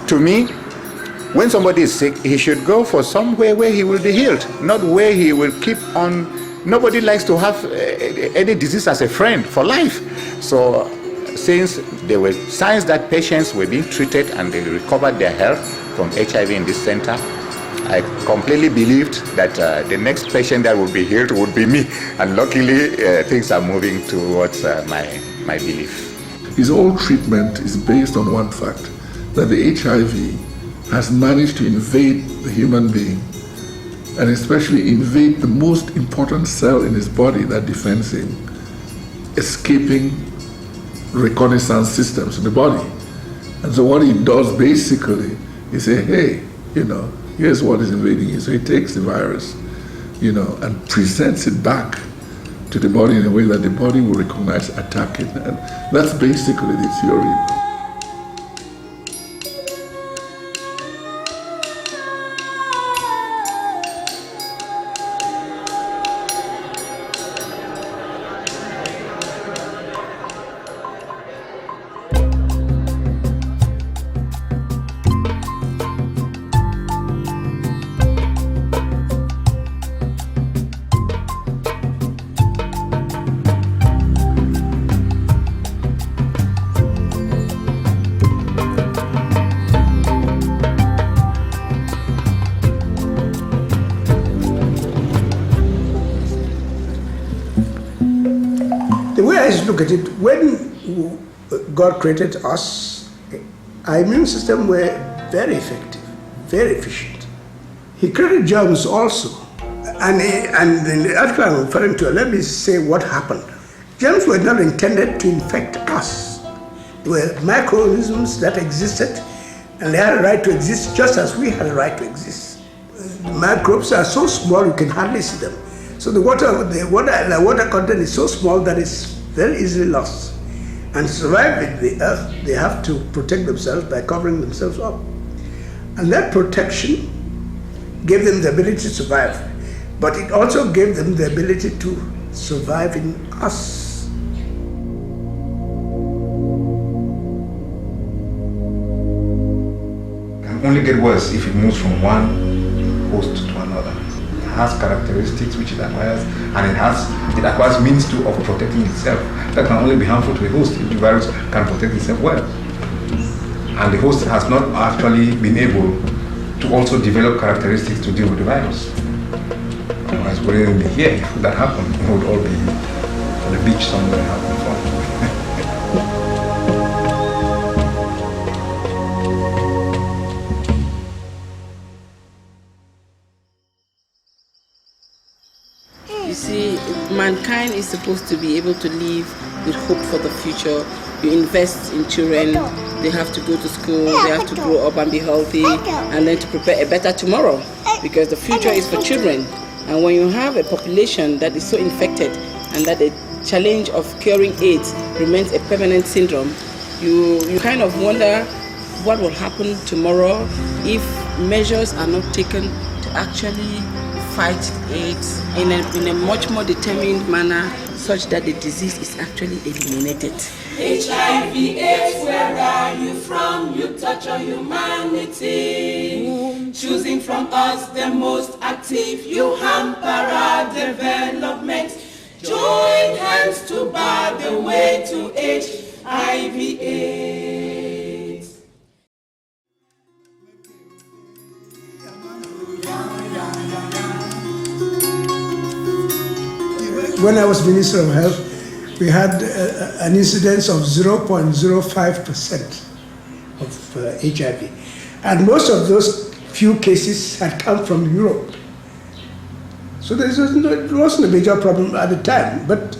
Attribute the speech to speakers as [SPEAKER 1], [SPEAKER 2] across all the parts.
[SPEAKER 1] To me, when somebody is sick, he should go for somewhere where he will be healed, not where he will keep on. Nobody likes to have any disease as a friend for life. So since there were signs that patients were being treated and they recovered their health from HIV in this center, I completely believed that the next patient that would be healed would be me. And luckily, things are moving towards my belief.
[SPEAKER 2] His whole treatment is based on one fact, that the HIV has managed to invade the human being, and especially invade the most important cell in his body that defends him, escaping reconnaissance systems in the body. And so what he does basically is say, hey, here's what is invading you. So he takes the virus, and presents it back to the body in a way that the body will recognize, attack it. And that's basically the theory.
[SPEAKER 3] Look at it, when God created us, our immune system were very effective, very efficient. He created germs also. And in the article I'm referring to, let me say what happened. Germs were not intended to infect us. They were microorganisms that existed, and they had a right to exist just as we had a right to exist. Microbes are so small you can hardly see them. So the water content is so small that it's very easily lost. And to survive in the earth, they have to protect themselves by covering themselves up. And that protection gave them the ability to survive, but it also gave them the ability to survive in us.
[SPEAKER 4] It can only get worse if it moves from one host to another. It has characteristics which it acquires, and it acquires means too of protecting itself. That can only be harmful to the host if the virus can protect itself well. And the host has not actually been able to also develop characteristics to deal with the virus. Otherwise, we wouldn't be here if that happened. We would all be on the beach somewhere having fun.
[SPEAKER 5] You see, mankind is supposed to be able to live with hope for the future. You invest in children, they have to go to school, they have to grow up and be healthy, and then to prepare a better tomorrow, because the future is for children. And when you have a population that is so infected and that the challenge of curing AIDS remains a permanent syndrome, you kind of wonder what will happen tomorrow if measures are not taken to actually fight AIDS in a much more determined manner, such that the disease is actually eliminated.
[SPEAKER 6] HIV, AIDS, where are you from? You touch on humanity. Choosing from us the most active, you hamper our development. Join hands to bar the way to HIV, AIDS.
[SPEAKER 3] When I was Minister of Health, we had an incidence of 0.05% of HIV. And most of those few cases had come from Europe. So it wasn't a major problem at the time. But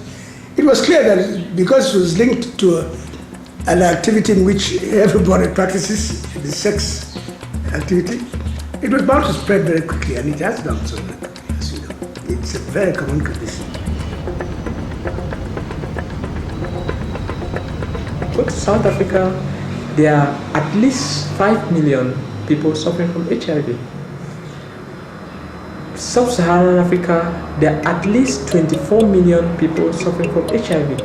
[SPEAKER 3] it was clear that because it was linked to an activity in which everybody practices, the sex activity, it was bound to spread very quickly, and it has done so very quickly, as you know. It's a very common condition.
[SPEAKER 7] South Africa, there are at least 5 million people suffering from HIV. Sub-Saharan Africa, there are at least 24 million people suffering from HIV.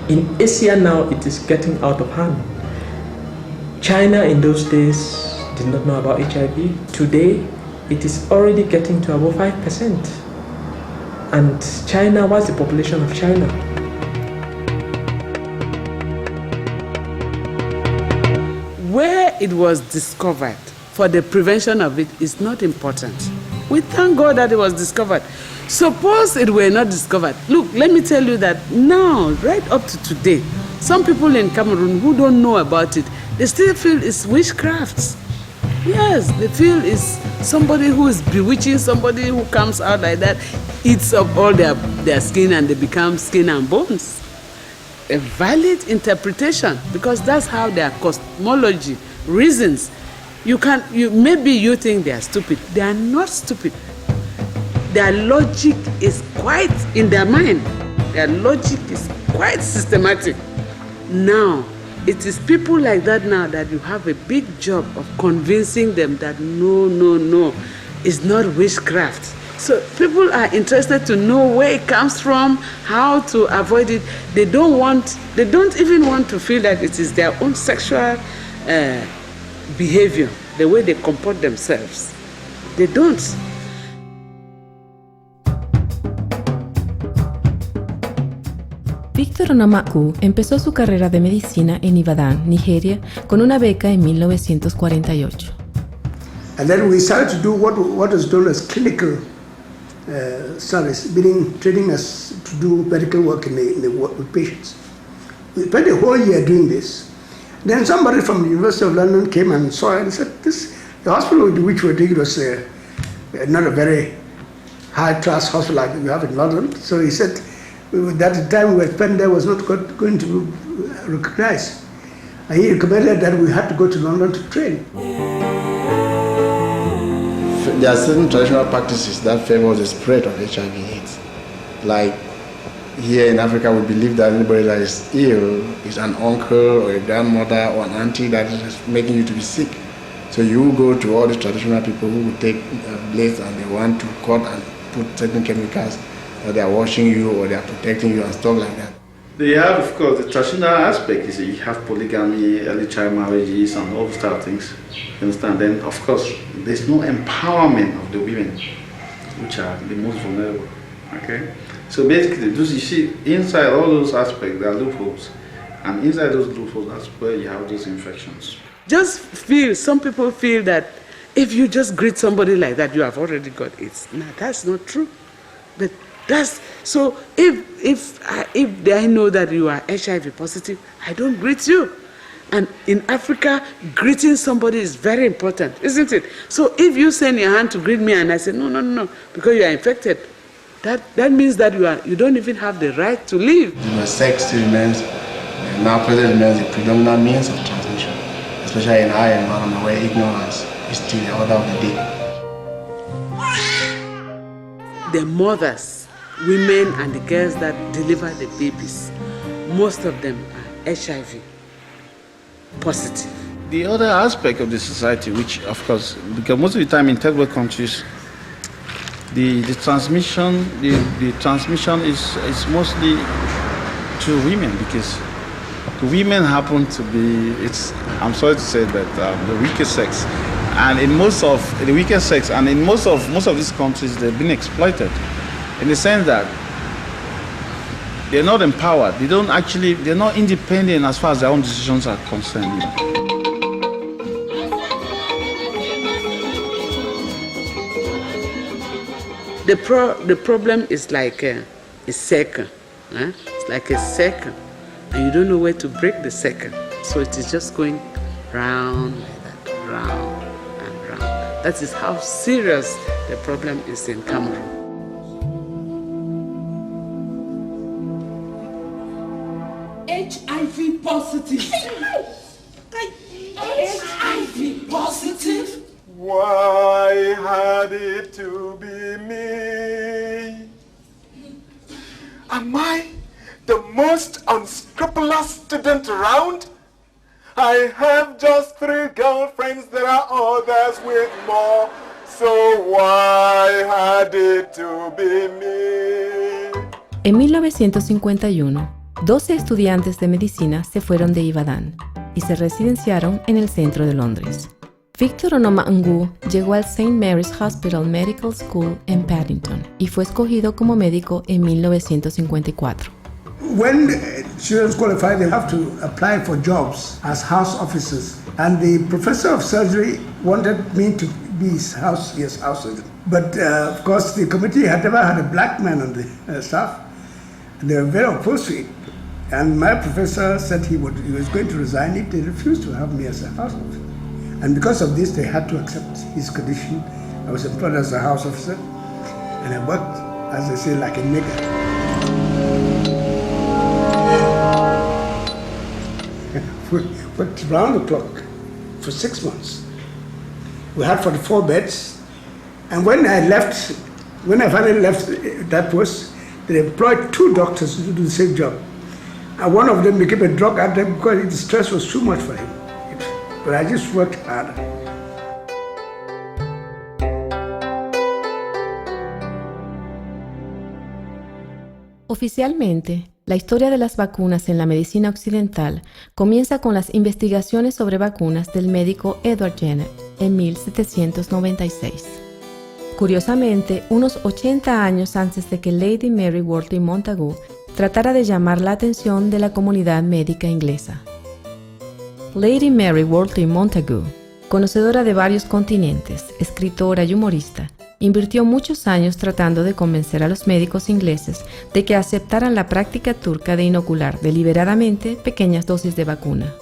[SPEAKER 7] In Asia now, it is getting out of hand. China in those days did not know about HIV. Today, it is already getting to about 5%. And China, what's the population of China?
[SPEAKER 8] Where it was discovered for the prevention of it is not important. We thank God that it was discovered. Suppose it were not discovered. Look, let me tell you that now, right up to today, some people in Cameroon who don't know about it, they still feel it's witchcraft. Yes, they feel it's somebody who is bewitching somebody who comes out like that, eats up all their skin and they become skin and bones. A valid interpretation, because that's how their cosmology reasons. Maybe you think they are stupid. They are not stupid. Their logic is quite in their mind. Their logic is quite systematic. Now, it is people like that now that you have a big job of convincing them that no, it's not witchcraft. So people are interested to know where it comes from, how to avoid it. They don't even want to feel that it is their own sexual behavior, the way they comport themselves. They don't.
[SPEAKER 9] Víctor Onamaku empezó su carrera de medicina en Ibadan, Nigeria, con una beca en 1948.
[SPEAKER 3] And then we started to do what is known as clinical service, meaning training us to do medical work in the work with patients. We spent a whole year doing this. Then somebody from the University of London came and saw it and said, the hospital with which we're doing it was not a very high-class hospital like we have in London. So he said, that the time we spent there was not going to be recognized. And he recommended that we had to go to London to train.
[SPEAKER 10] There are certain traditional practices that favor the spread of HIV/AIDS. Like here in Africa, we believe that anybody that is ill is an uncle or a grandmother or an auntie that is making you to be sick. So you go to all the traditional people who will take blades and they want to cut and put certain chemicals, or they are washing you or they are protecting you and stuff like that.
[SPEAKER 11] They have, of course, the traditional aspect is you have polygamy, early child marriages, and all those type of things. You understand? Then, of course, there's no empowerment of the women, which are the most vulnerable. Okay? So basically, you see, inside all those aspects, there are loopholes. And inside those loopholes, that's where you have those infections.
[SPEAKER 8] Some people feel that if you just greet somebody like that, you have already got AIDS. No, that's not true. But so if I know that you are HIV positive, I don't greet you. And in Africa, greeting somebody is very important, isn't it? So if you send your hand to greet me and I say, no, because you are infected, that means that you don't even have the right to live.
[SPEAKER 10] Sex still remains, now present remains the predominant means of transmission, especially in our environment where ignorance is still the order of the day.
[SPEAKER 8] The mothers, women and the girls that deliver the babies, most of them are HIV positive.
[SPEAKER 11] The other aspect of the society, which of course, because most of the time in third world countries, the transmission is mostly to women, because the women happen to be, I'm sorry to say that, the weaker sex. And in most of these countries, they've been exploited, in the sense that they're not empowered. They're not independent as far as their own decisions are concerned.
[SPEAKER 8] The problem is like a circle. It's like a circle, and you don't know where to break the circle. So it is just going round like that, round and round. That is how serious the problem is in Cameroon.
[SPEAKER 6] HIV positive. HIV positive.
[SPEAKER 12] Why had it to be me? Am I the most unscrupulous student around? I have just 3 girlfriends, there are others with more. So why had it to be me?
[SPEAKER 9] En 1951, 12 estudiantes de medicina se fueron de Ibadan. y se residenciaron en el centro de Londres. Victor Onomangu llegó al St. Mary's Hospital Medical School en Paddington y fue escogido como médico en 1954.
[SPEAKER 3] When students qualify, they have to apply for jobs as house officers. And the professor of surgery wanted me to be his house surgeon. But of course, the committee had never had a black man on the staff. And they were very opposed to it. And my professor said he was going to resign if they refused to have me as a house officer. And because of this, they had to accept his condition. I was employed as a house officer, and I worked, as they say, like a nigger. Worked round the clock for 6 months. We had 44 beds, and when I finally left that post, they employed 2 doctors to do the same job. And one of them became a drug addict because the stress was too much for him. But I just worked hard.
[SPEAKER 9] Oficialmente, la historia de las vacunas en la medicina occidental comienza con las investigaciones sobre vacunas del médico Edward Jenner en 1796. Curiosamente, unos 80 años antes de que Lady Mary Wortley Montagu tratara de llamar la atención de la comunidad médica inglesa. Lady Mary Wortley Montagu, conocedora de varios continentes, escritora y humorista, invirtió muchos años tratando de convencer a los médicos ingleses de que aceptaran la práctica turca de inocular deliberadamente pequeñas dosis de vacuna.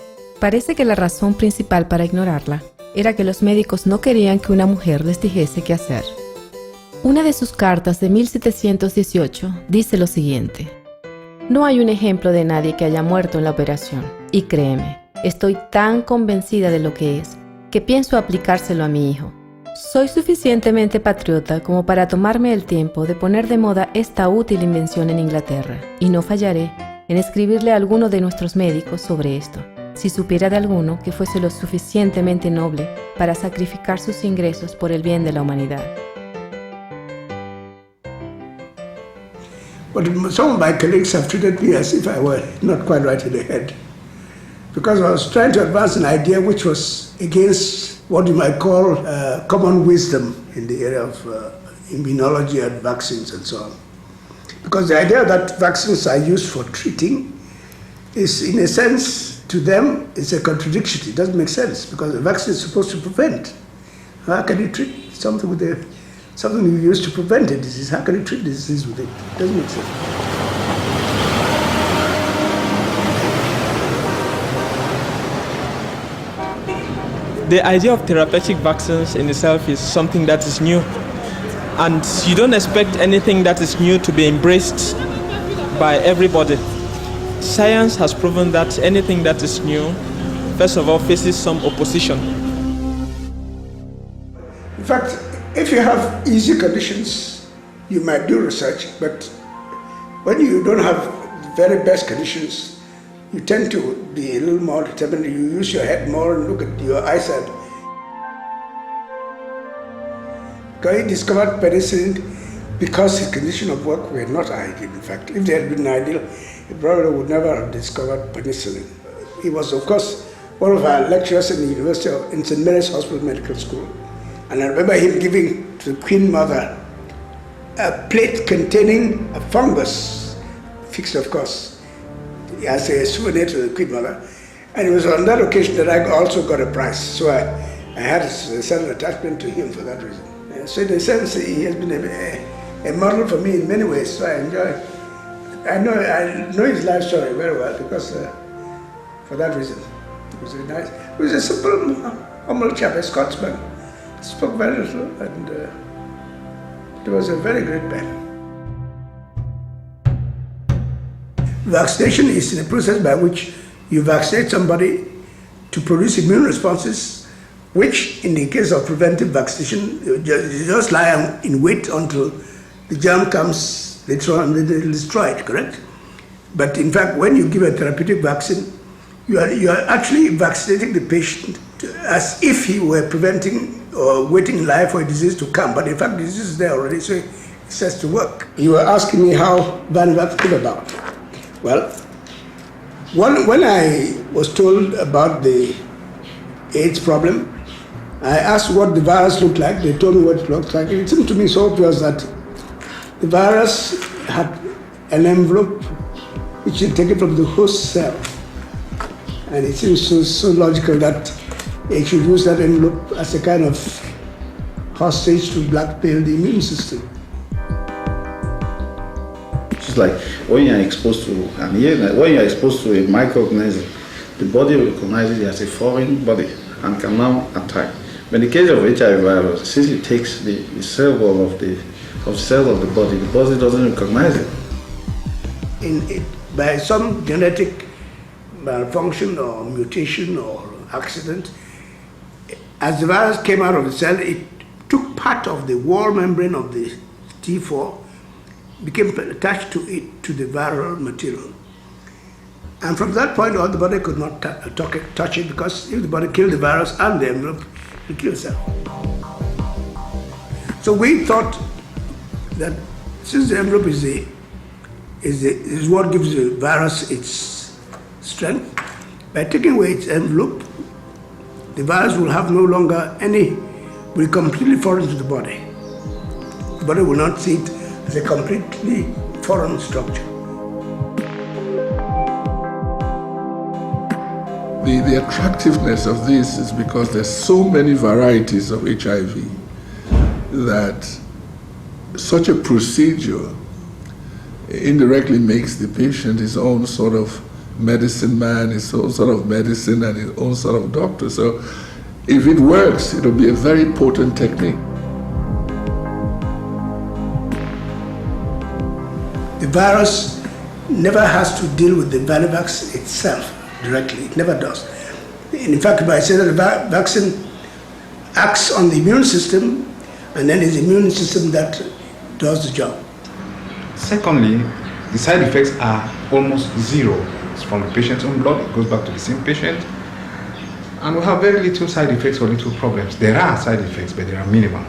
[SPEAKER 9] Parece que la razón principal para ignorarla era que los médicos no querían que una mujer les dijese qué hacer. Una de sus cartas de 1718 dice lo siguiente: «No hay un ejemplo de nadie que haya muerto en la operación, y créeme, estoy tan convencida de lo que es, que pienso aplicárselo a mi hijo. Soy suficientemente patriota como para tomarme el tiempo de poner de moda esta útil invención en Inglaterra, y no fallaré en escribirle a alguno de nuestros médicos sobre esto, si supiera de alguno que fuese lo suficientemente noble para sacrificar sus ingresos por el bien de la humanidad».
[SPEAKER 3] But some of my colleagues have treated me as if I were not quite right in the head, because I was trying to advance an idea which was against what you might call common wisdom in the area of immunology and vaccines and so on. Because the idea that vaccines are used for treating is, in a sense, to them, it's a contradiction. It doesn't make sense, because the vaccine is supposed to prevent. How can you treat something with something you use to prevent a disease? How can you treat the disease with it? It doesn't make sense.
[SPEAKER 7] The idea of therapeutic vaccines in itself is something that is new, and you don't expect anything that is new to be embraced by everybody. Science has proven that anything that is new, first of all, faces some opposition.
[SPEAKER 3] In fact, if you have easy conditions, you might do research, but when you don't have the very best conditions, you tend to be a little more determined. You use your head more and look at your eyesight. He discovered penicillin because his condition of work were not ideal. In fact, if they had been ideal, he probably would never have discovered penicillin. He was, of course, one of our lecturers in the University in St. Mary's Hospital Medical School. And I remember him giving to the Queen Mother a plate containing a fungus, fixed, of course, as a souvenir to the Queen Mother. And it was on that occasion that I also got a prize. So I had a certain attachment to him for that reason. So in a sense, he has been a model for me in many ways. So I enjoy it. I know his life story very well because for that reason. He was a simple, humble chap, a Scotsman. Spoke very little, and he was a very great man. Vaccination is the process by which you vaccinate somebody to produce immune responses, which, in the case of preventive vaccination, you just lie in wait until the germ comes later on and then they'll destroy it, correct? But in fact, when you give a therapeutic vaccine, you are actually vaccinating the patient as if he were preventing or waiting in life for a disease to come. But in fact, the disease is there already, so it has to work. You were asking me how Vanhivax came about. Well, When I was told about the AIDS problem, I asked what the virus looked like. They told me what it looked like. It seemed to me so obvious that the virus had an envelope which is taken from the host cell. And it seems so logical that they should use that envelope as a kind of hostage to blackmail the immune system.
[SPEAKER 11] It's like when you're exposed to when you're exposed to a microorganism, the body recognizes it as a foreign body and can now attack. But in the case of HIV virus, since it takes the cell wall of the cell of the body doesn't recognize it.
[SPEAKER 3] By some genetic malfunction or mutation or accident, as the virus came out of the cell, it took part of the wall membrane of the T4, became attached to it, to the viral material. And from that point on, the body could not touch it, because if the body killed the virus and the envelope, it killed itself. So we thought that since the envelope is what gives the virus its strength, by taking away its envelope, the virus will have no longer will be completely foreign to the body. The body will not see it as a completely foreign structure.
[SPEAKER 2] The attractiveness of this is because there's so many varieties of HIV that such a procedure indirectly makes the patient his own sort of medicine man, his own sort of medicine, and his own sort of doctor. So if it works, it'll be a very potent technique.
[SPEAKER 3] The virus never has to deal with the Vanhivax itself directly. It never does. In fact, I say that the vaccine acts on the immune system, and then it's the immune system that does the job.
[SPEAKER 4] Secondly, the side effects are almost zero. It's from the patient's own blood, it goes back to the same patient. And we have very little side effects or little problems. There are side effects, but they are minimal.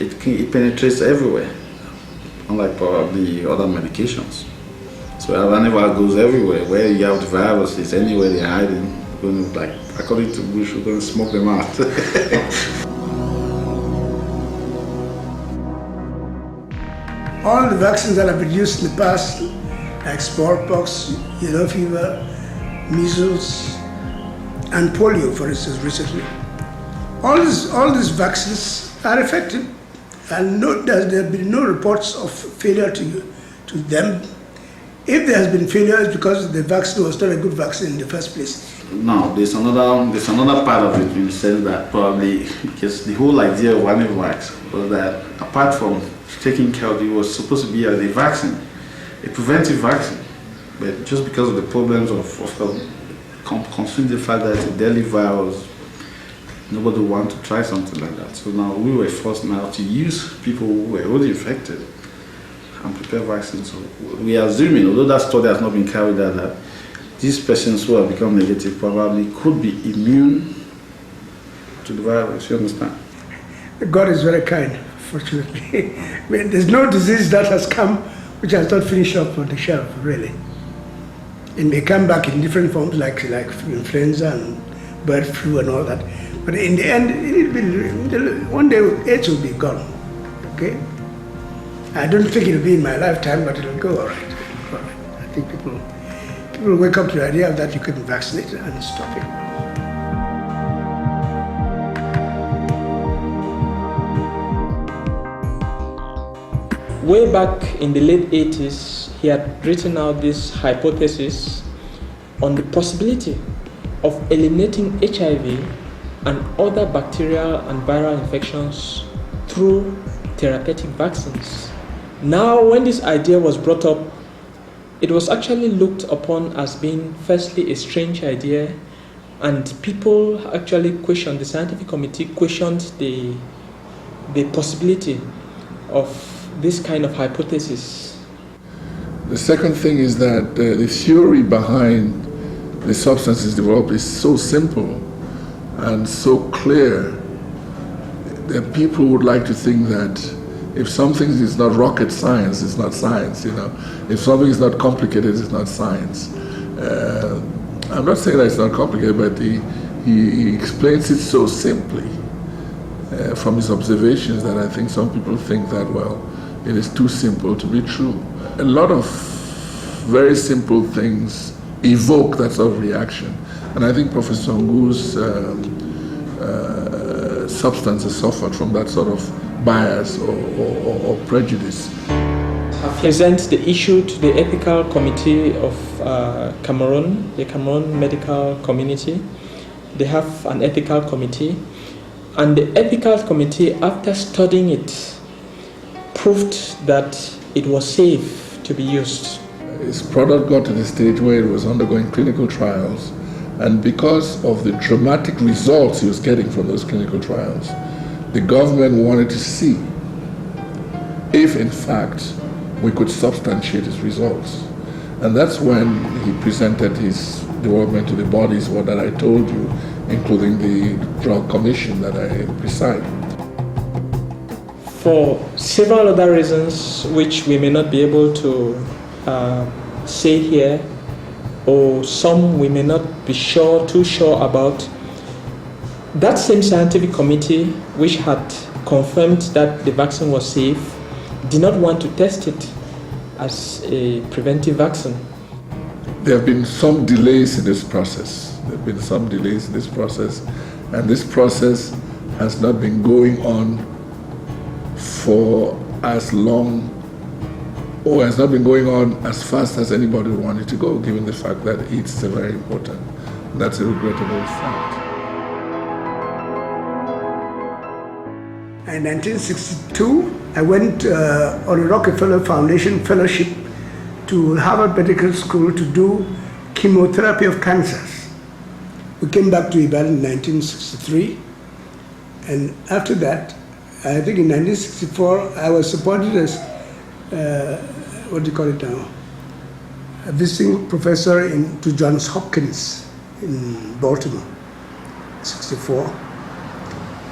[SPEAKER 11] It penetrates everywhere, unlike probably other medications. So Vanhivax goes everywhere. Where you have the virus, it's anywhere they're hiding. Like, according to Bush, we're going to smoke them out.
[SPEAKER 3] All the vaccines that have been used in the past, like smallpox, yellow fever, measles, and polio, for instance, recently, all these vaccines are effective, and there have been no reports of failure to them. If there has been failure, it's because the vaccine was not a good vaccine in the first place.
[SPEAKER 11] No, there's another part of it in the sense that probably because the whole idea of Vanhivax was that apart from taking care of it, was supposed to be as a vaccine, a preventive vaccine, but just because of the problems of considering the fact that it's a deadly virus, nobody wanted to try something like that. So now we were forced now to use people who were already infected and prepare vaccines. So we are assuming, although that study has not been carried out, that these persons who have become negative probably could be immune to the virus. You understand?
[SPEAKER 3] God is very kind, fortunately. I mean, there's no disease that has come which has not finished up on the shelf, really. It may come back in different forms, like influenza and bird flu and all that. But in the end, one day AIDS will be gone. Okay? I don't think it'll be in my lifetime, but it'll go all right. I think people wake up to the idea that you can vaccinate and stop it.
[SPEAKER 7] Way back in the late 80s, he had written out this hypothesis on the possibility of eliminating HIV and other bacterial and viral infections through therapeutic vaccines. Now, when this idea was brought up, it was actually looked upon as being firstly a strange idea, and people actually questioned, the scientific committee questioned the possibility of this kind of hypothesis.
[SPEAKER 2] The second thing is that the theory behind the substances developed is so simple and so clear that people would like to think that if something is not rocket science, it's not science, you know. If something is not complicated, it's not science. I'm not saying that it's not complicated, but he explains it so simply from his observations that I think some people think that, well, it is too simple to be true. A lot of very simple things evoke that sort of reaction. And I think Professor Ngu's substance has suffered from that sort of bias or prejudice.
[SPEAKER 7] I present the issue to the ethical committee of Cameroon, the Cameroon medical community. They have an ethical committee, and the ethical committee, after studying it, proved that it was safe to be used.
[SPEAKER 2] His product got to the stage where it was undergoing clinical trials, and because of the dramatic results he was getting from those clinical trials, the government wanted to see if, in fact, we could substantiate his results. And that's when he presented his development to the bodies, what that I told you, including the Drug Commission that I preside.
[SPEAKER 7] For several other reasons which we may not be able to say here, or some we may not be too sure about, that same scientific committee which had confirmed that the vaccine was safe did not want to test it as a preventive vaccine.
[SPEAKER 2] There have been some delays in this process. And this process has not been going on for as long, or has not been going on as fast as anybody wanted to go, given the fact that it's very important. And that's a regrettable fact.
[SPEAKER 3] In 1962, I went on a Rockefeller Foundation fellowship to Harvard Medical School to do chemotherapy of cancers. We came back to Ibadan in 1963, and after that, I think in 1964, I was appointed as, a visiting professor to Johns Hopkins in Baltimore, 64.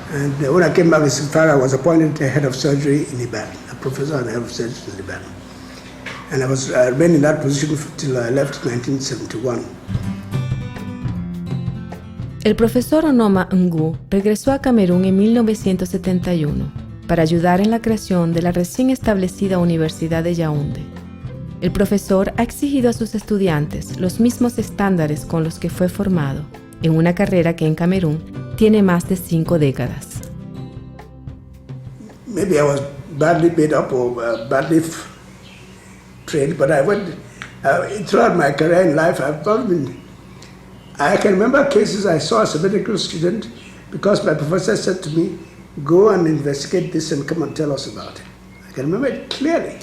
[SPEAKER 3] And when I came back to Sifara, I was appointed head of surgery in Ibadan, a professor and head of surgery in Ibadan. And I remained in that position till I left in 1971.
[SPEAKER 9] El profesor Onoma Ngu regresó a Camerún en 1971 para ayudar en la creación de la recién establecida Universidad de Yaoundé. El profesor ha exigido a sus estudiantes los mismos estándares con los que fue formado, en una carrera que en Camerún tiene más de 5 décadas.
[SPEAKER 3] Maybe I was badly made up or badly trained, but I went throughout my career in life. I can remember cases I saw as a medical student because my professor said to me, "Go and investigate this and come and tell us about it." I can remember it clearly.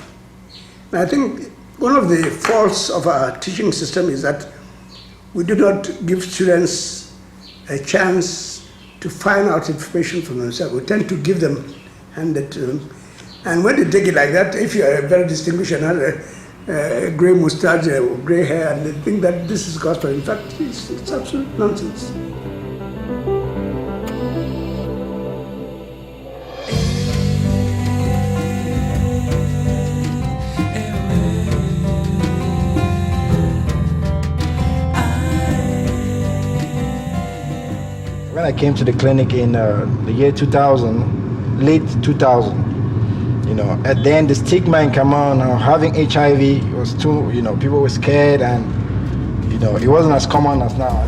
[SPEAKER 3] And I think one of the faults of our teaching system is that we do not give students a chance to find out information from themselves. We tend to give them, hand it to them. And when they take it like that, if you are very distinguished and have a grey moustache or grey hair, and they think that this is gospel, in fact, it's absolute nonsense.
[SPEAKER 10] When I came to the clinic in the year 2000, late 2000, and then the stigma in Cameroon having HIV was too, people were scared, and, it wasn't as common as now.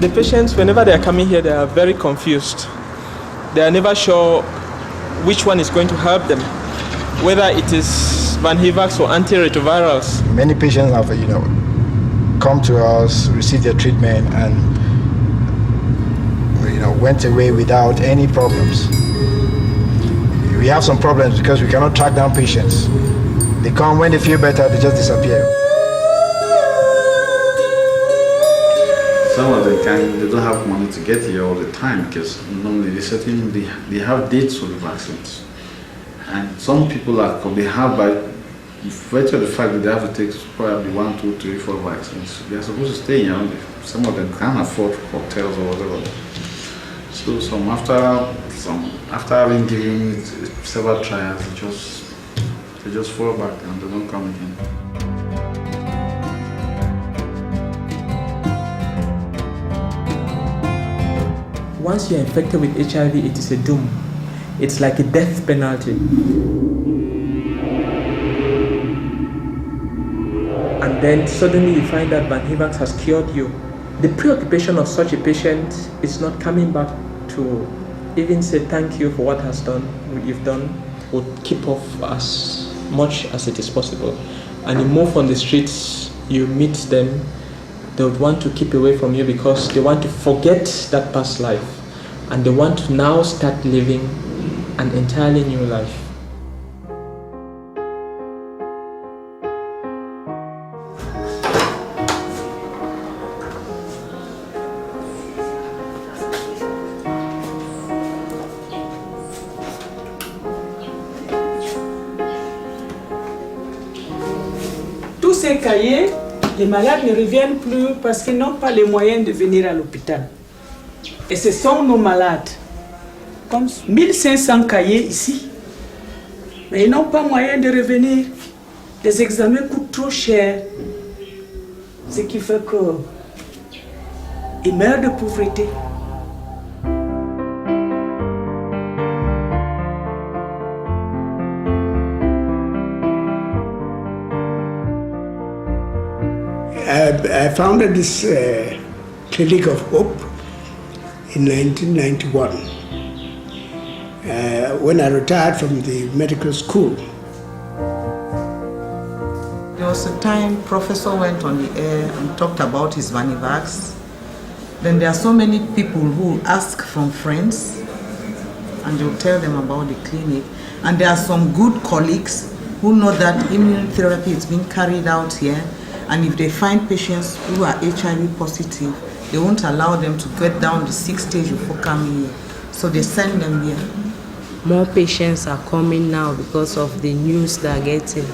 [SPEAKER 7] The patients, whenever they are coming here, they are very confused. They are never sure which one is going to help them, whether it is Vanhivax or antiretrovirals.
[SPEAKER 10] Many patients have, come to us, received their treatment, and went away without any problems. We have some problems because we cannot track down patients. They come, when they feel better, they just disappear.
[SPEAKER 11] Some of them they don't have money to get here all the time because normally they have dates for the vaccines. And some people they have by virtue of the fact that they have to take probably 1, 2, 3, 4 vaccines. They are supposed to stay young. Some of them can't afford hotels or whatever. So after having given it several trials, they just fall back and they don't come again.
[SPEAKER 7] once you're infected with HIV, it is a doom. It's like a death penalty. And then suddenly you find that Vanhivax has cured you. The preoccupation of such a patient is not coming back to even say thank you for what you've done, would keep off as much as it is possible. And you move on the streets, you meet them, they would want to keep away from you because they want to forget that past life and they want to now start living an entirely new life.
[SPEAKER 13] Tous ces cahiers, les malades ne reviennent plus parce qu'ils n'ont pas les moyens de venir à l'hôpital. Et ce sont nos malades. Comme 1500 cahiers ici. Mais ils n'ont pas moyen de revenir. Les examens coûtent trop cher. Ce qui fait qu'ils meurent de pauvreté.
[SPEAKER 3] I founded this Clinic of Hope in 1991 when I retired from the medical school.
[SPEAKER 14] There was a time Professor went on the air and talked about his Vanhivax. Then there are so many people who ask from friends and they'll tell them about the clinic. And there are some good colleagues who know that immunotherapy is being carried out here. And if they find patients who are HIV positive, they won't allow them to get down the 6th stage before coming here. So they send them here.
[SPEAKER 15] More patients are coming now because of the news they're getting.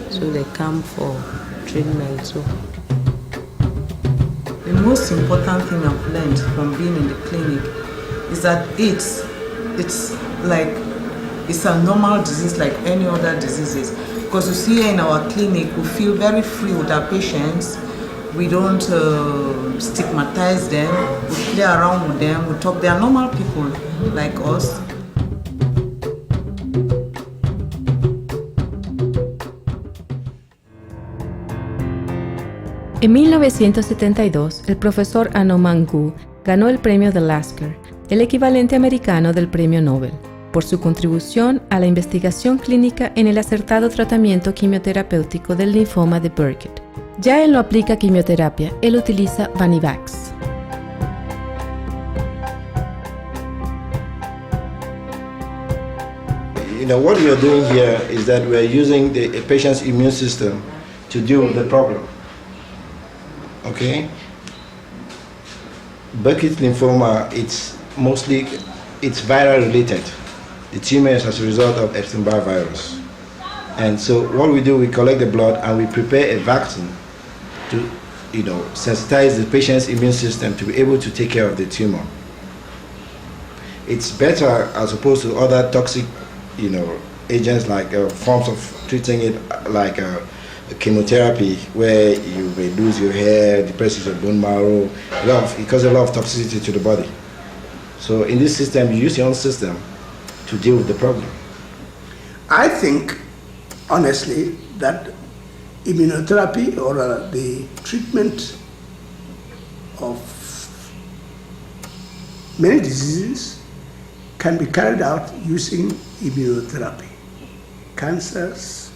[SPEAKER 15] So they come for treatment too.
[SPEAKER 14] The most important thing I've learned from being in the clinic is that it's a normal disease like any other diseases. Because you see in our clinic, we feel very free with our patients. We don't stigmatize them. We play around with them. We talk. They are normal people like us.
[SPEAKER 9] En 1972, el profesor Anoman Gu ganó el premio de Lasker, el equivalente americano del premio Nobel, por su contribución a la investigación clínica en el acertado tratamiento quimioterapéutico del linfoma de Burkitt. Ya él no aplica quimioterapia, él utiliza Vanhivax.
[SPEAKER 10] What we are doing here is that we are using the patient's immune system to deal with the problem. Okay? Burkitt lymphoma, it's viral related. The tumor is as a result of Epstein-Barr virus. And so what we do, we collect the blood and we prepare a vaccine to, sensitize the patient's immune system to be able to take care of the tumor. It's better as opposed to other toxic, agents like forms of treating it like chemotherapy, where you may lose your hair, depresses your bone marrow, it causes a lot of toxicity to the body. So in this system, you use your own system to deal with the problem.
[SPEAKER 3] I think, honestly, that immunotherapy or the treatment of many diseases can be carried out using immunotherapy. Cancers,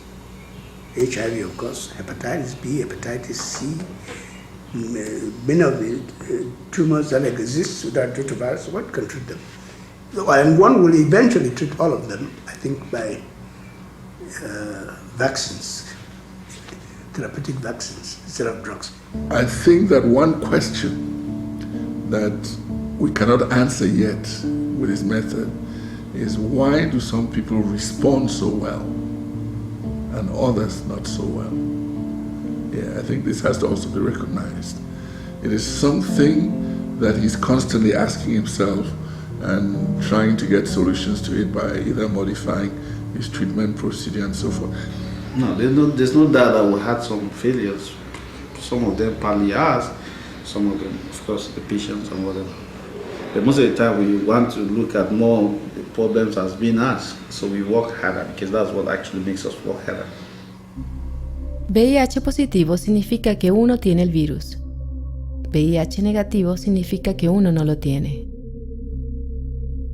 [SPEAKER 3] HIV, of course, hepatitis B, hepatitis C, many of the tumors that exist without retrovirus, one can treat them. And one will eventually treat all of them, I think, by vaccines, therapeutic vaccines, instead of drugs.
[SPEAKER 2] I think that one question that we cannot answer yet with this method is why do some people respond so well and others not so well? Yeah, I think this has to also be recognized. It is something that he's constantly asking himself and trying to get solutions to it by either modifying his treatment procedure and so forth.
[SPEAKER 11] No, there's no doubt that we had some failures. Some of them partly us, some of them, of course, the patients and whatever. But most of the time we want to look at more problems as being us, so we work harder because that's what actually makes us work harder.
[SPEAKER 9] VIH positivo significa que uno tiene el virus. VIH negativo significa que uno no lo tiene.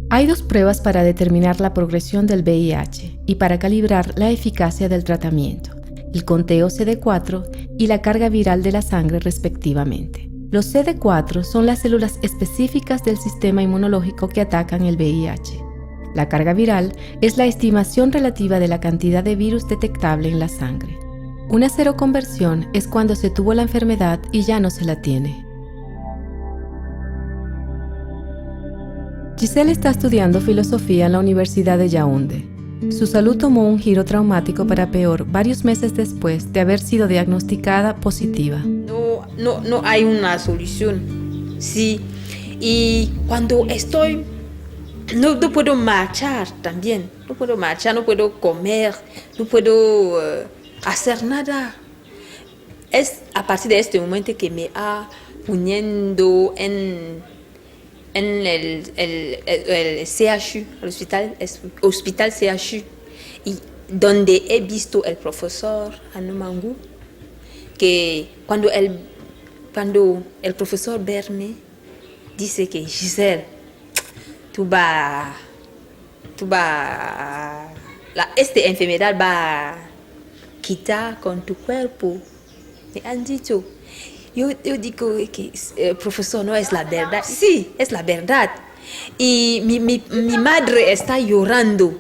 [SPEAKER 9] Hay dos pruebas para determinar la progresión del VIH y para calibrar la eficacia del tratamiento: el conteo CD4 y la carga viral de la sangre respectivamente. Los CD4 son las células específicas del sistema inmunológico que atacan el VIH. La carga viral es la estimación relativa de la cantidad de virus detectable en la sangre. Una seroconversión es cuando se tuvo la enfermedad y ya no se la tiene. Giselle está estudiando filosofía en la Universidad de Yaoundé. Su salud tomó un giro traumático para peor varios meses después de haber sido diagnosticada positiva.
[SPEAKER 15] No hay una solución. Sí. Y cuando estoy, no puedo marchar también. No puedo marchar, no puedo comer, no puedo hacer nada. Es a partir de este momento que me ha poniendo en el CHU, el hospital CHU, y donde he visto el profesor Anumangu, que cuando el profesor verme, dice que Giselle, esta enfermedad va a quitar con tu cuerpo. Me han dicho. Yo digo que profesor, no es la verdad. Sí, es la verdad. Y mi madre está llorando.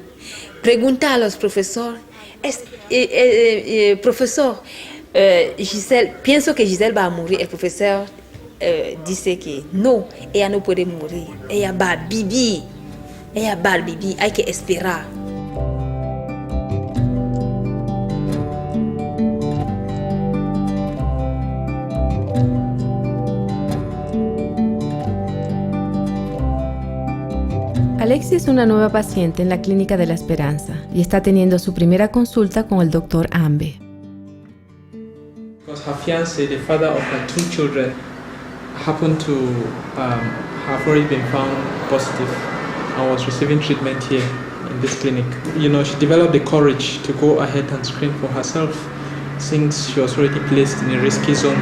[SPEAKER 15] Pregunta a los profesores, profesor, Giselle, pienso que Giselle va a morir. El profesor dice que no, ella no puede morir. Ella va a vivir. Hay que esperar.
[SPEAKER 9] Alexi es una nueva paciente en la Clínica de la Esperanza y está teniendo su primera consulta con el Dr. Ambe.
[SPEAKER 7] Because her fiancé, the father of her 2 children, happened to have already been found positive and was receiving treatment here in this clinic. You know, she developed the courage to go ahead and screen for herself since she was already placed in a risky zone.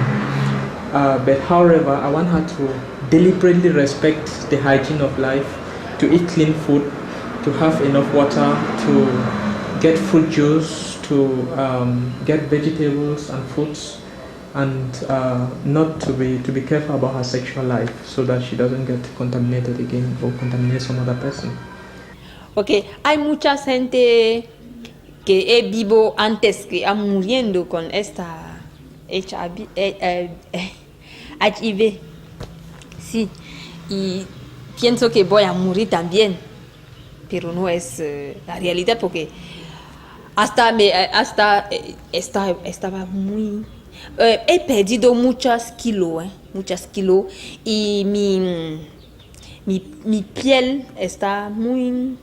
[SPEAKER 7] But however, I want her to deliberately respect the hygiene of life, to eat clean food, to have enough water, to get fruit juice, to get vegetables and fruits, and not to be careful about her sexual life so that she doesn't get contaminated again or contaminate some other person.
[SPEAKER 15] Okay, hay mucha gente que he vivo antes que ha muriendo con esta HIV. Sí, y pienso que voy a morir también, pero no es la realidad porque estaba muy... he perdido muchos kilos y mi piel está muy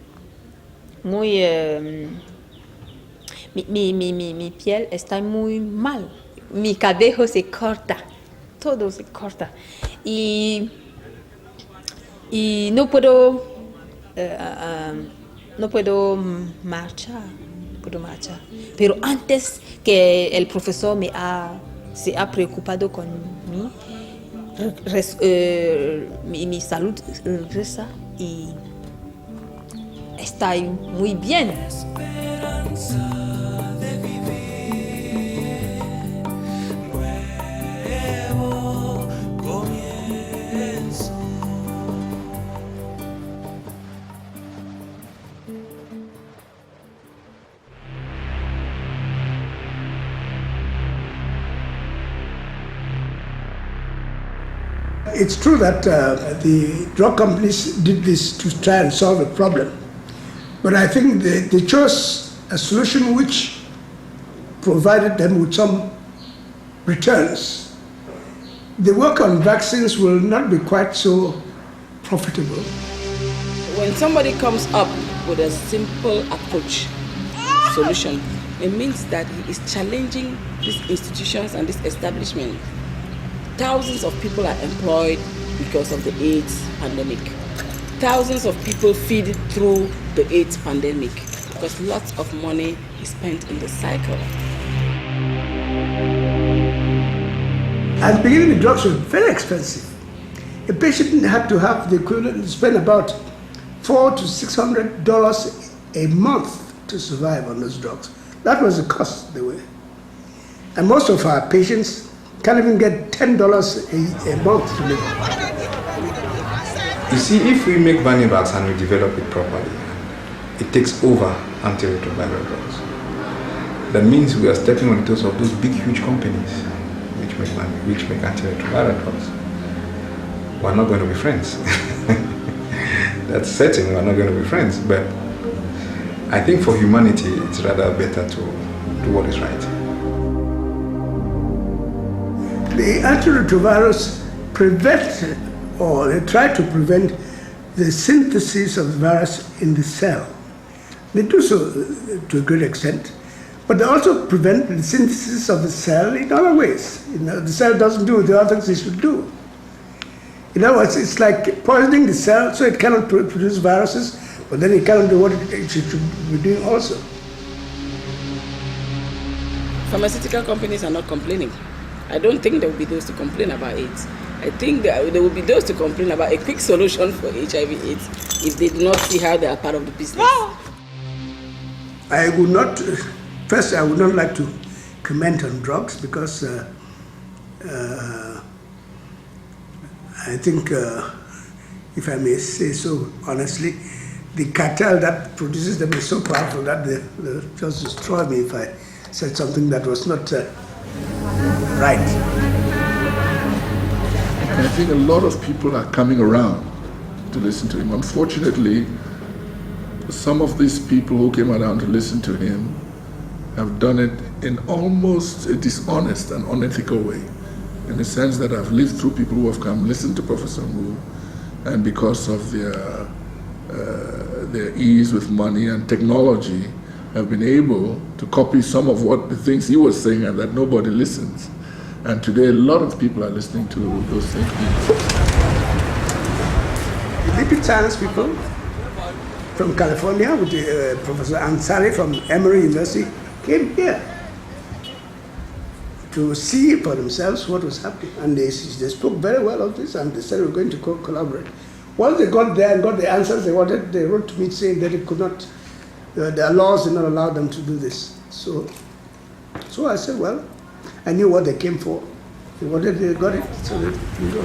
[SPEAKER 15] mi piel está muy mal. Mi cabello se corta, todo se corta y no puedo marchar. Pero antes que el profesor se ha preocupado con mí, mi salud regresa y estoy muy bien.
[SPEAKER 3] It's true that the drug companies did this to try and solve a problem, but I think they chose a solution which provided them with some returns. The work on vaccines will not be quite so profitable.
[SPEAKER 5] When somebody comes up with a simple approach, solution, it means that he is challenging these institutions and this establishment. Thousands of people are employed because of the AIDS pandemic. thousands of people feed through the AIDS pandemic because lots of money is spent in the cycle.
[SPEAKER 3] At the beginning, the drugs were very expensive. A patient had to have the equivalent to spend about $400 to $600 a month to survive on those drugs. That was the cost they were. And most of our patients can't even get $10 a month to live.
[SPEAKER 4] You see, if we make Vanhivax and we develop it properly, it takes over antiretroviral drugs. That means we are stepping on the toes of those big, huge companies which make antiretroviral drugs. We're not going to be friends. That's certain, we're not going to be friends. But I think for humanity, it's rather better to do what is right.
[SPEAKER 3] The antiretrovirals prevent, or they try to prevent, the synthesis of the virus in the cell. They do so to a great extent, but they also prevent the synthesis of the cell in other ways. The cell doesn't do the other things it should do. In other words, it's like poisoning the cell so it cannot produce viruses, but then it cannot do what it should be doing also.
[SPEAKER 5] Pharmaceutical companies are not complaining. I don't think there will be those to complain about AIDS. I think there will be those to complain about a quick solution for HIV/AIDS if they do not see how they are part of the business.
[SPEAKER 3] I would not, first I would not like to comment on drugs because I think, if I may say so honestly, the cartel that produces them is so powerful that they'll just destroy me if I said something that was not right.
[SPEAKER 2] And I think a lot of people are coming around to listen to him. Unfortunately, some of these people who came around to listen to him have done it in almost a dishonest and unethical way, in the sense that I've lived through people who have come listen to Professor Mu, and because of their ease with money and technology, have been able to copy some of what the things he was saying and that nobody listens. And today a lot of people are listening to those same things.
[SPEAKER 3] The lipid science people from California with Professor Ansari from Emory University came here to see for themselves what was happening. And they spoke very well of this, and they said we're going to collaborate. Once they got there and got the answers they wanted, they wrote to me saying that it could not, their laws did not allow them to do this. So I said, well, I knew what they came for. They wanted, they got it, so they go.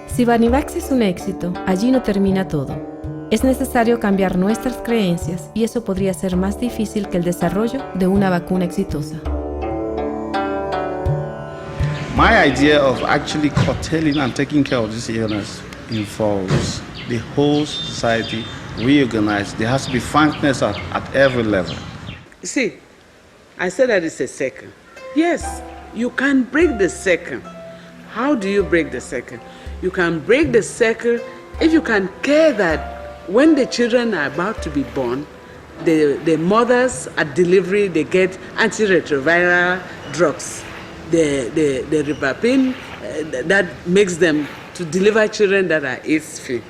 [SPEAKER 9] Si Vanhivax es un éxito, allí no termina todo. Es necesario cambiar nuestras creencias y eso podría ser más difícil que el desarrollo de una vacuna exitosa.
[SPEAKER 11] My idea of actually curtailing and taking care of this illness involves the whole society reorganized. There has to be frankness at every level.
[SPEAKER 8] See, I said that it's a circle. Yes, you can break the circle. How do you break the circle? You can break the circle if you can care that when the children are about to be born, the mothers at delivery, they get antiretroviral drugs. The ribapin that makes them to deliver children that are AIDS-free.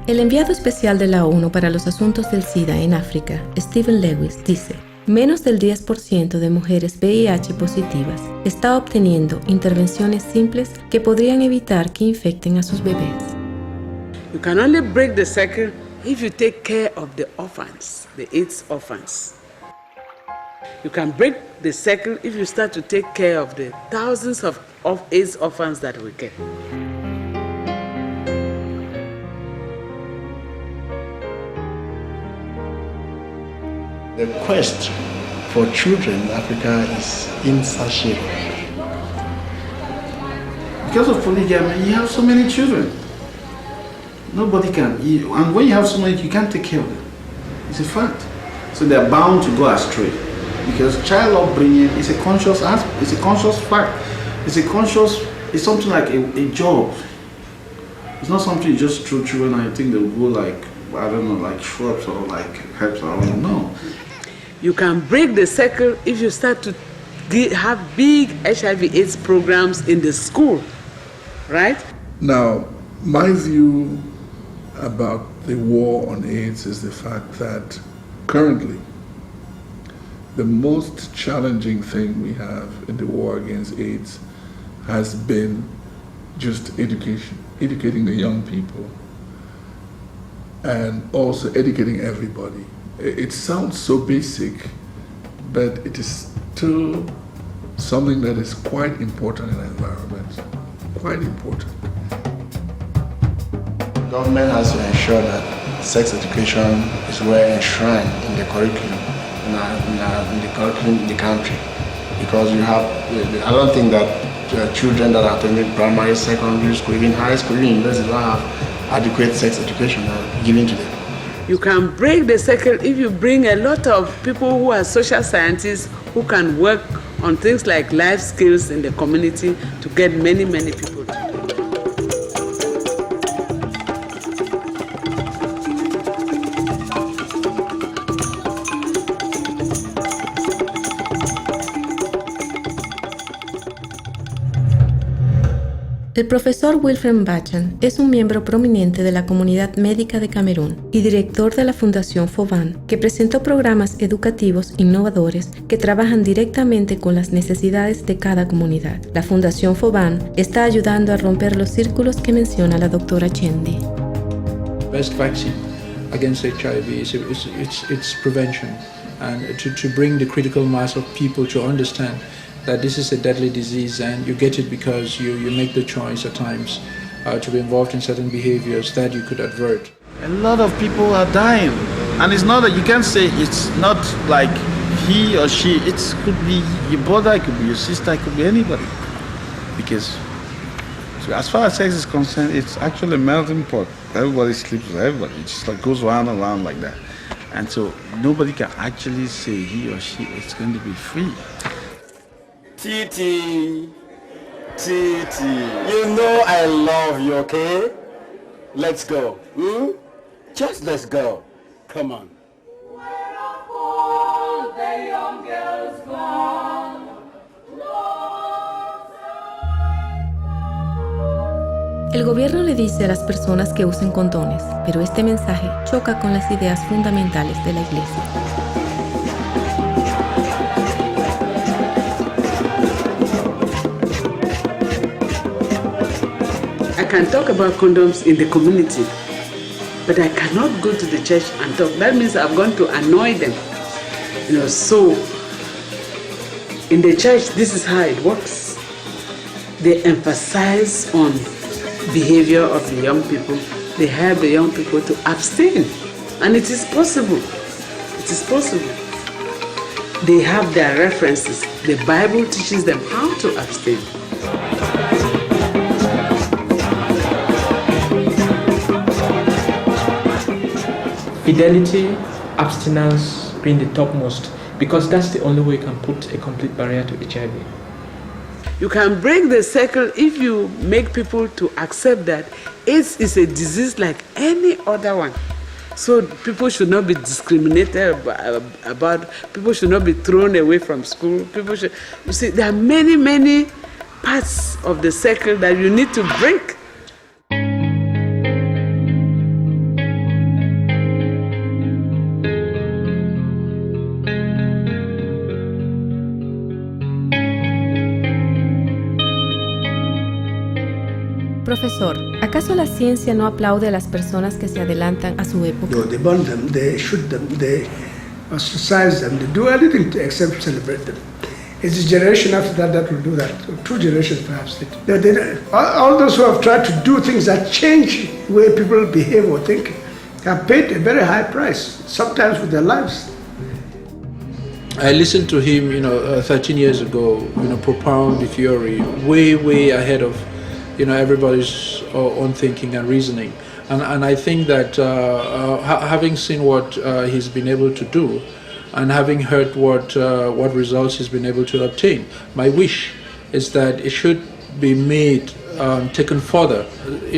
[SPEAKER 9] El enviado especial de la ONU para los asuntos del SIDA en África, Stephen Lewis, dice: menos del 10% de mujeres VIH positivas está obteniendo intervenciones simples que podrían evitar que infecten a sus bebés.
[SPEAKER 8] You can only break the cycle if you take care of the orphans, the AIDS orphans. You can break the cycle if you start to take care of the thousands of AIDS orphans that we get.
[SPEAKER 10] The quest for children in Africa is insatiable.
[SPEAKER 11] Because of polygamy, you have so many children. Nobody can. And when you have so many, you can't take care of them. It's a fact. So they're bound to go astray. Because child upbringing is a conscious aspect. It's a conscious fact. It's something like a job. It's not something you just throw children and I think they'll go like, I don't know, like shrubs or like herbs, I don't know.
[SPEAKER 8] You can break the cycle if you start to have big HIV/AIDS programs in the school, right?
[SPEAKER 2] Now, my view about the war on AIDS is the fact that currently the most challenging thing we have in the war against AIDS has been just education, educating the young people, and also educating everybody. It sounds so basic, but it is still something that is quite important in the environment, quite important.
[SPEAKER 10] The government has to ensure that sex education is well enshrined in the curriculum, in the curriculum in the country, because you have, I don't think that children that are attending primary, secondary school, even high school, even university don't have adequate sex education given to them.
[SPEAKER 8] You can break the cycle if you bring a lot of people who are social scientists who can work on things like life skills in the community to get many, many people.
[SPEAKER 9] El profesor Wilfred Bachan es un miembro prominente de la comunidad médica de Camerún y director de la Fundación FOVAN, que presentó programas educativos innovadores que trabajan directamente con las necesidades de cada comunidad. La Fundación FOVAN está ayudando a romper los círculos que menciona la doctora Chendi.
[SPEAKER 16] Best vaccine against HIV is prevention, and to bring the critical mass of people to understand that this is a deadly disease and you get it because you make the choice at times to be involved in certain behaviors that you could avert.
[SPEAKER 11] A lot of people are dying, and it's not that you can't say it's not like he or she, it could be your brother, it could be your sister, it could be anybody. Because as far as sex is concerned, it's actually a melting pot. Everybody sleeps with everybody. It just like goes round and round like that. And so nobody can actually say he or she is going to be free.
[SPEAKER 12] Titi, you know I love you, okay? Let's go. Just let's go. Come on.
[SPEAKER 9] El gobierno le dice a las personas que usen condones, pero este mensaje choca con las ideas fundamentales de la Iglesia.
[SPEAKER 8] I can talk about condoms in the community, but I cannot go to the church and talk. That means I've gone to annoy them. So in the church, this is how it works. They emphasize on behavior of the young people. They help the young people to abstain, and it is possible. It is possible. They have their references. The Bible teaches them how to abstain.
[SPEAKER 7] Fidelity, abstinence being the topmost, because that's the only way you can put a complete barrier to HIV.
[SPEAKER 8] You can break the cycle if you make people to accept that AIDS is a disease like any other one. So people should not be discriminated about, people should not be thrown away from school. People should, you see, there are many, many parts of the cycle that you need to break.
[SPEAKER 9] Profesor, ¿acaso la ciencia no aplaude a las personas que se adelantan a su época?
[SPEAKER 3] No, they burn them, they shoot them, they ostracize them, they do anything except celebrate them. It's the generation after that will do that. 2 generations perhaps. All those who have tried to do things that change the way people behave or think have paid a very high price, sometimes with their lives.
[SPEAKER 16] I listened to him, 13 years ago, propound the theory way ahead of everybody's own thinking and reasoning, and I think that having seen what he's been able to do, and having heard what results he's been able to obtain, my wish is that it should be made taken further.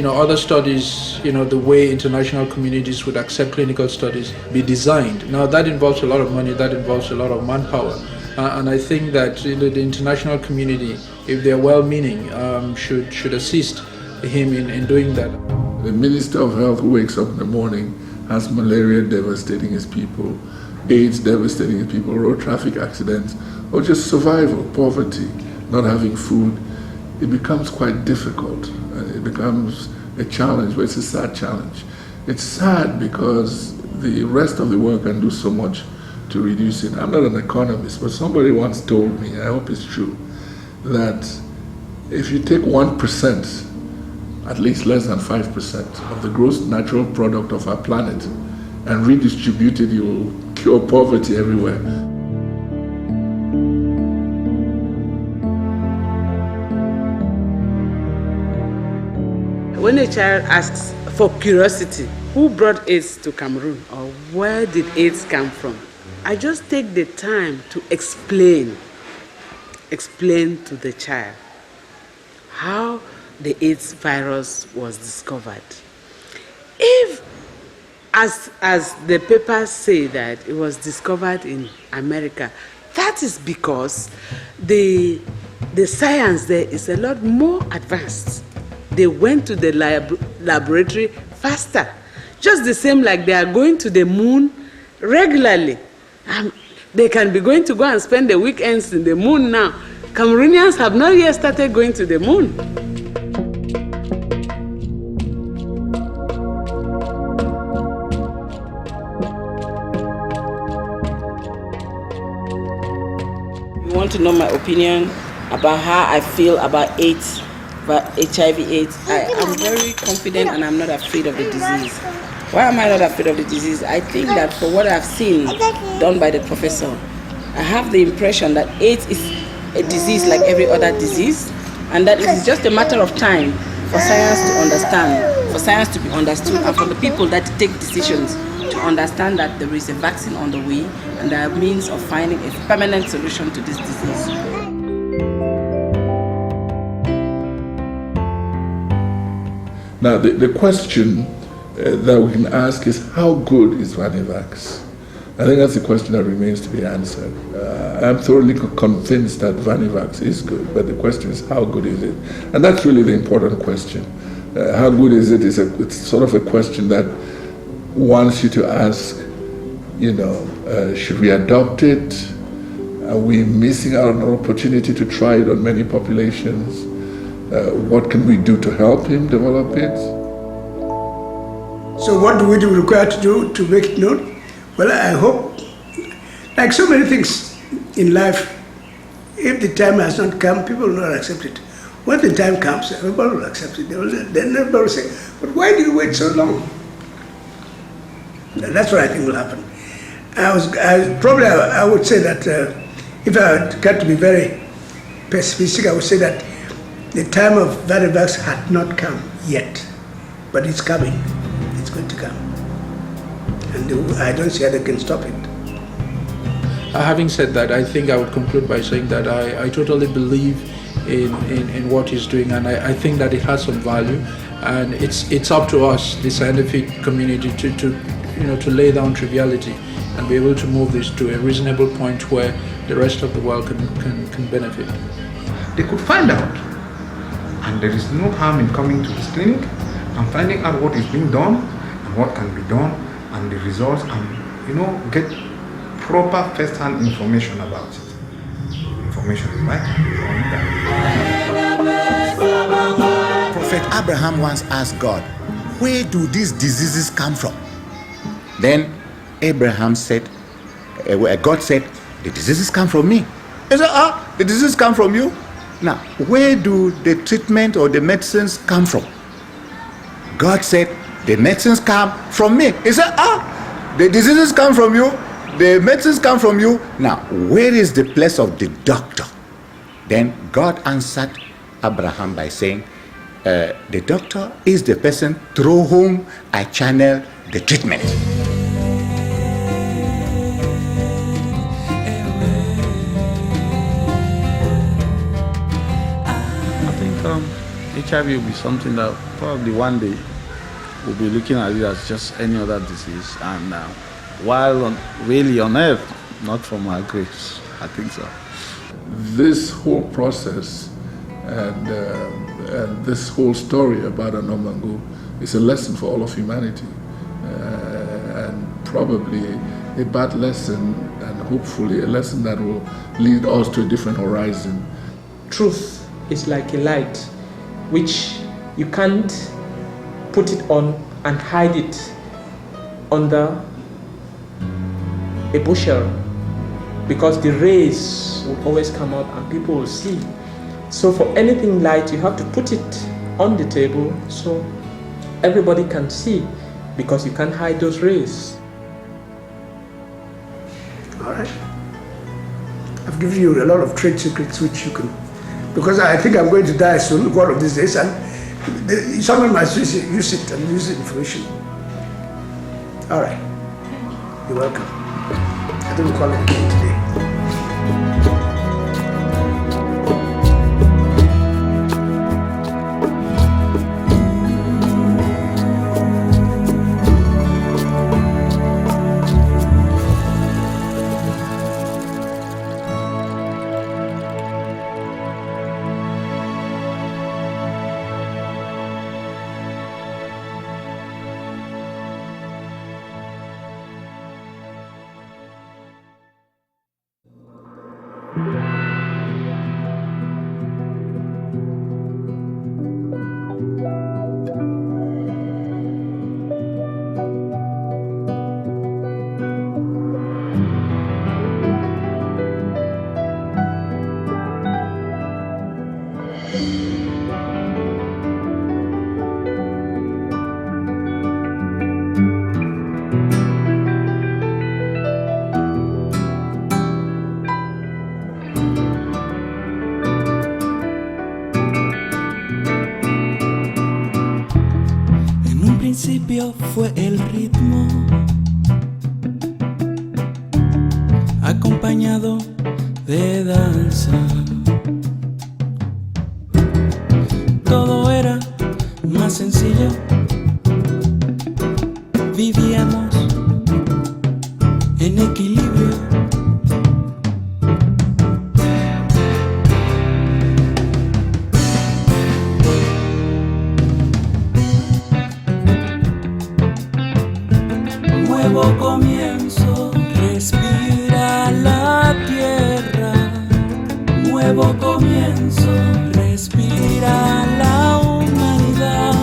[SPEAKER 16] Other studies, the way international communities would accept clinical studies be designed. Now that involves a lot of money, that involves a lot of manpower. And I think that the international community, if they're well-meaning, should assist him in doing that.
[SPEAKER 2] The Minister of Health who wakes up in the morning has malaria devastating his people, AIDS devastating his people, road traffic accidents, or just survival, poverty, not having food. It becomes quite difficult. It becomes a challenge, but it's a sad challenge. It's sad because the rest of the world can do so much to reduce it. I'm not an economist, but somebody once told me, I hope it's true, that if you take 1%, at least less than 5% of the gross natural product of our planet and redistribute it, you'll cure poverty everywhere.
[SPEAKER 8] When a child asks for curiosity, who brought AIDS to Cameroon or where did AIDS come from? I just take the time to explain to the child how the AIDS virus was discovered. If, as the papers say, that it was discovered in America, that is because the science there is a lot more advanced. They went to the laboratory faster. Just the same like they are going to the moon regularly. They can be going to go and spend the weekends in the moon now. Cameroonians have not yet started going to the moon.
[SPEAKER 5] You want to know my opinion about how I feel about AIDS, about HIV/AIDS? I am very confident and I'm not afraid of the disease. Why am I not afraid of the disease? I think that for what I've seen done by the professor, I have the impression that AIDS is a disease like every other disease, and that it is just a matter of time for science to understand, for science to be understood, and for the people that take decisions to understand that there is a vaccine on the way and there are means of finding a permanent solution to this disease.
[SPEAKER 2] Now, the question that we can ask is, how good is Vanhivax? I think that's the question that remains to be answered. I'm thoroughly convinced that Vanhivax is good, but the question is, how good is it? And that's really the important question. How good is it? It's sort of a question that wants you to ask, should we adopt it? Are we missing out on an opportunity to try it on many populations? What can we do to help him develop it?
[SPEAKER 3] So what do we require to do to make it known? Well, I hope, like so many things in life, if the time has not come, people will not accept it. When the time comes, everybody will accept it. Then everybody will say, but why do you wait so long? That's what I think will happen. I would say that if I got to be very pessimistic, I would say that the time of Vanhivax had not come yet, but it's coming. It's going to come. And I don't see how they can stop it.
[SPEAKER 16] Having said that, I think I would conclude by saying that I totally believe in what he's doing, and I think that it has some value, and it's up to us, the scientific community, to lay down triviality and be able to move this to a reasonable point where the rest of the world can benefit.
[SPEAKER 4] They could find out, and there is no harm in coming to his clinic and finding out what is being done and what can be done and the results, and get proper first-hand information about it. Information is vital.
[SPEAKER 1] Prophet Abraham once asked God, where do these diseases come from? Then Abraham said, God said, the diseases come from me. He said, the diseases come from you? Now, where do the treatment or the medicines come from? God said, the medicines come from me. He said, the diseases come from you, the medicines come from you. Now, where is the place of the doctor? Then God answered Abraham by saying, the doctor is the person through whom I channel the treatment.
[SPEAKER 11] I think it HIV will be something that probably one day we'll be looking at it as just any other disease, and while really on earth, not from our graves. I think so.
[SPEAKER 2] This whole process and this whole story about Anomango is a lesson for all of humanity, and probably a bad lesson, and hopefully a lesson that will lead us to a different horizon.
[SPEAKER 7] Truth is like a light which you can't put it on and hide it under a bushel, because the rays will always come out and people will see. So for anything light, you have to put it on the table so everybody can see, because you can't hide those rays.
[SPEAKER 3] All right. I've given you a lot of trade secrets which you can, because I think I'm going to die soon, one of these days, and someone might use it and use the information. All right. You're welcome. I don't call it again today.
[SPEAKER 6] Fue el ritmo acompañado de danza. Todo era más sencillo. Vivíamos en equilibrio. Comienzo, respira la tierra. Nuevo comienzo, respira la humanidad.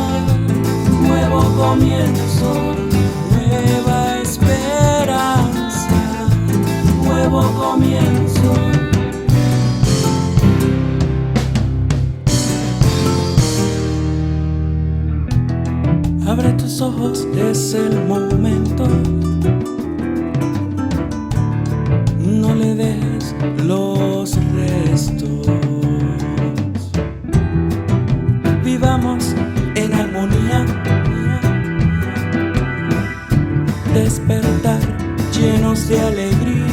[SPEAKER 6] Nuevo comienzo, nueva esperanza. Nuevo comienzo. Abre tus ojos, es el momento. No le dejes los restos. Vivamos en armonía. Despertar llenos de alegría.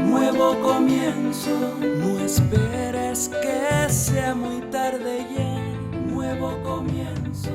[SPEAKER 6] Nuevo comienzo. No esperes que sea muy tarde ya. Nuevo comienzo.